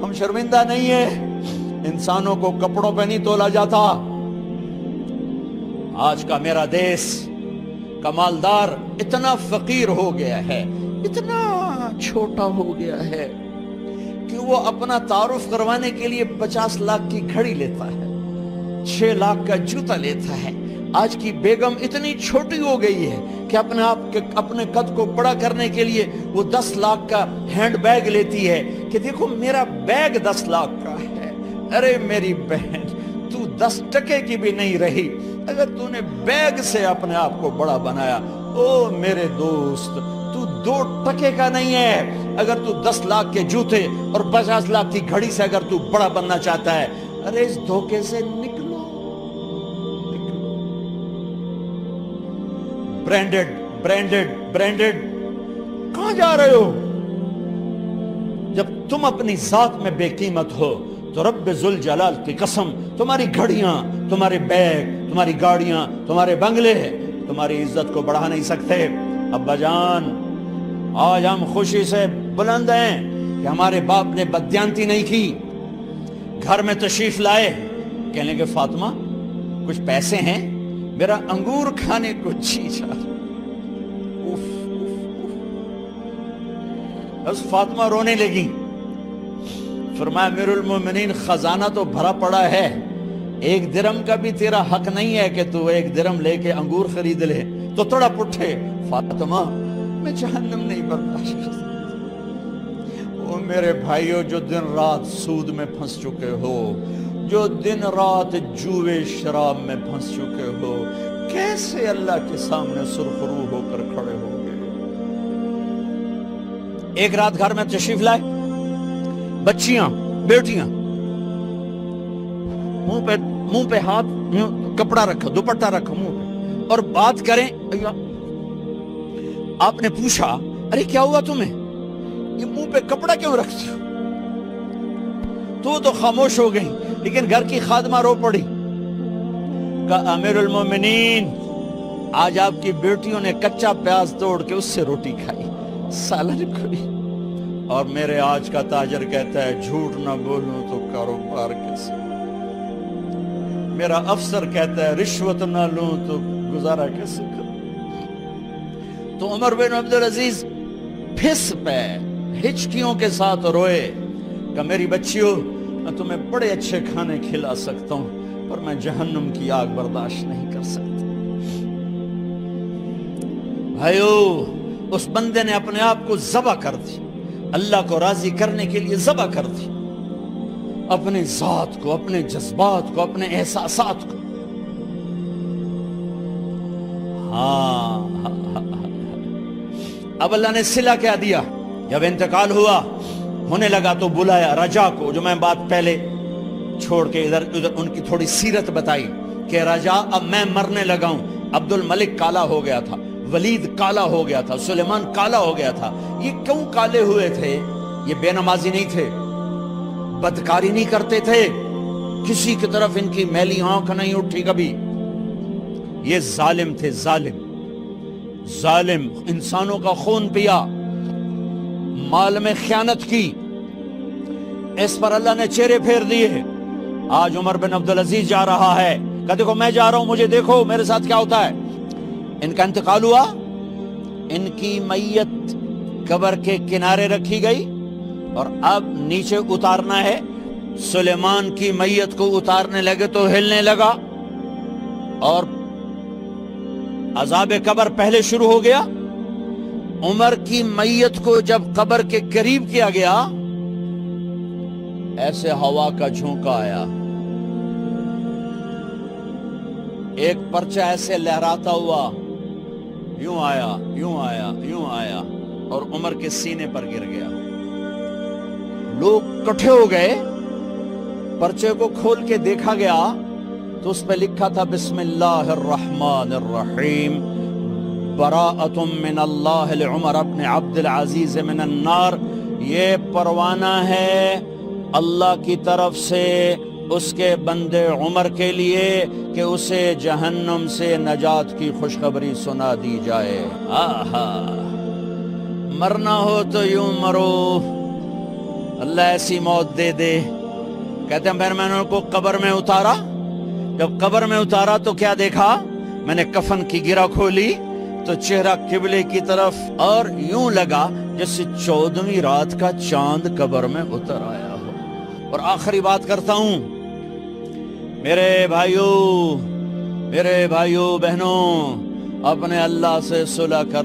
ہم شرمندہ نہیں ہیں، انسانوں کو کپڑوں پہ نہیں تولا جاتا۔ آج کا میرا دیس کا مالدار اتنا فقیر ہو گیا ہے، اتنا چھوٹا ہو گیا ہے کہ وہ اپنا تعارف کروانے کے لیے 50 لاکھ کی گھڑی لیتا ہے، 6 لاکھ کا جوتا لیتا ہے۔ آج کی بیگم اتنی چھوٹی ہو گئی ہے کہ اپنے قد کو بڑا کرنے کے لیے وہ 10 لاکھ کا ہینڈ بیگ لیتی ہے کہ دیکھو میرا بیگ 10 لاکھ کا ہے۔ ارے میری بہن، تو 10 ٹکے کی بھی نہیں رہی اگر تو نے بیگ سے اپنے آپ کو بڑا بنایا۔ او میرے دوست، تو 2 ٹکے کا نہیں ہے اگر تو 10 لاکھ کے جوتے اور 50 لاکھ کی گھڑی سے اگر تو بڑا بننا چاہتا ہے۔ ارے اس دھوکے سے نکلو۔ برینڈڈ برینڈڈ برینڈڈ، کہاں جا رہے ہو؟ جب تم اپنی ذات میں بے قیمت ہو تو رب ذوالجلال کی قسم، تمہاری گھڑیاں، تمہارے بیگ، تمہاری گاڑیاں، تمہارے بنگلے تمہاری عزت کو بڑھا نہیں سکتے۔ ابا جان، آج ہم خوشی سے بلند ہیں کہ ہمارے باپ نے بددیانتی نہیں کی۔ گھر میں تشریف لائے، کہنے کہ فاطمہ کچھ پیسے ہیں، میرا انگور کھانے کو جی چاہ۔ بس فاطمہ رونے لگی۔ فرمایا امیر المومنین، خزانہ تو بھرا پڑا ہے، 1 درہم کا بھی تیرا حق نہیں ہے کہ تو 1 درہم لے کے انگور خرید لے۔ تو تڑپ اٹھے، فاطمہ میں جہنم نہیں برداشت کر سکتا۔ وہ میرے بھائیو جو دن رات سود میں پھنس چکے ہو، جو دن رات جوے شراب میں پھنس چکے ہو، کیسے اللہ کے سامنے سرخرو ہو کر کھڑے ہو گئے؟ ایک رات گھر میں تشریف لائے، بچیاں، بیٹیاں، منہ پہ ہاتھ، کپڑا رکھا، دوپٹہ رکھا منہ پہ، اور بات کریں۔ آپ نے پوچھا ارے کیا ہوا تمہیں، یہ منہ پہ کپڑا کیوں رکھتی ہو؟ تو خاموش ہو گئی، لیکن گھر کی خادمہ رو پڑی۔ کہا امیر المومنین، آج آپ کی بیٹیوں نے کچا پیاز توڑ کے اس سے روٹی کھائی، سالن کھائی، اور میرے آج کا تاجر کہتا ہے جھوٹ نہ بولوں تو کاروبار کیسے؟ میرا افسر کہتا ہے رشوت نہ لوں تو گزارا کیسے کروں؟ تو عمر بن عبدالعزیز پھس پہ ہچکیوں کے ساتھ روئے کہ میری بچیوں، میں تمہیں بڑے اچھے کھانے کھلا سکتا ہوں پر میں جہنم کی آگ برداشت نہیں کر سکتا۔ بھائیو، اس بندے نے اپنے آپ کو ذبح کر دی، اللہ کو راضی کرنے کے لیے ذبح کر دی، اپنے ذات کو، اپنے جذبات کو، اپنے احساسات کو۔ اب اللہ نے صلہ کیا دیا، جب انتقال ہونے لگا تو بلایا رجا کو، جو میں بات پہلے چھوڑ کے ادھر ان کی تھوڑی سیرت بتائی کہ رجا اب میں مرنے لگا ہوں۔ عبد الملک کالا ہو گیا تھا، ولید کالا ہو گیا تھا، سلیمان کالا ہو گیا تھا۔ یہ کیوں کالے ہوئے تھے؟ یہ بے نمازی نہیں تھے، بدکاری نہیں کرتے تھے، کسی کی طرف ان کی میلی آنکھ نہیں اٹھی کبھی۔ یہ ظالم تھے، ظالم، انسانوں کا خون پیا، مال میں خیانت کی، اس پر اللہ نے چہرے پھیر دیے۔ آج عمر بن عبدالعزیز جا رہا ہے کہ دیکھو میں جا رہا ہوں، مجھے دیکھو میرے ساتھ کیا ہوتا ہے۔ ان کا انتقال ہوا، ان کی میت قبر کے کنارے رکھی گئی اور اب نیچے اتارنا ہے۔ سلیمان کی میت کو اتارنے لگے تو ہلنے لگا اور عذاب قبر پہلے شروع ہو گیا۔ عمر کی میت کو جب قبر کے قریب کیا گیا، ایسے ہوا کا جھونکا آیا، ایک پرچہ ایسے لہراتا ہوا یوں آیا، یوں آیا، یوں آیا اور عمر کے سینے پر گر گیا۔ لوگ کٹھے ہو گئے، پرچے کو کھول کے دیکھا گیا تو اس پہ لکھا تھا بسم اللہ الرحمن الرحیم، براءۃ من اللہ لعمر بن عبد العزیز من النار۔ یہ پروانہ ہے اللہ کی طرف سے اس کے بندے عمر کے لیے کہ اسے جہنم سے نجات کی خوشخبری سنا دی جائے۔ آہا، مرنا ہو تو یوں مرو، اللہ ایسی موت دے دے. کہتے ہیں پھر میں نے ان کو قبر میں اتارا. جب قبر میں اتارا تو کیا دیکھا؟ میں نے کفن کی گرہ کھولی تو چہرہ قبلے کی طرف، اور یوں لگا جیسے 14ویں رات کا چاند قبر میں اتر آیا ہو. اور آخری بات کرتا ہوں، میرے بھائیوں بہنوں، اپنے اللہ سے صلح کر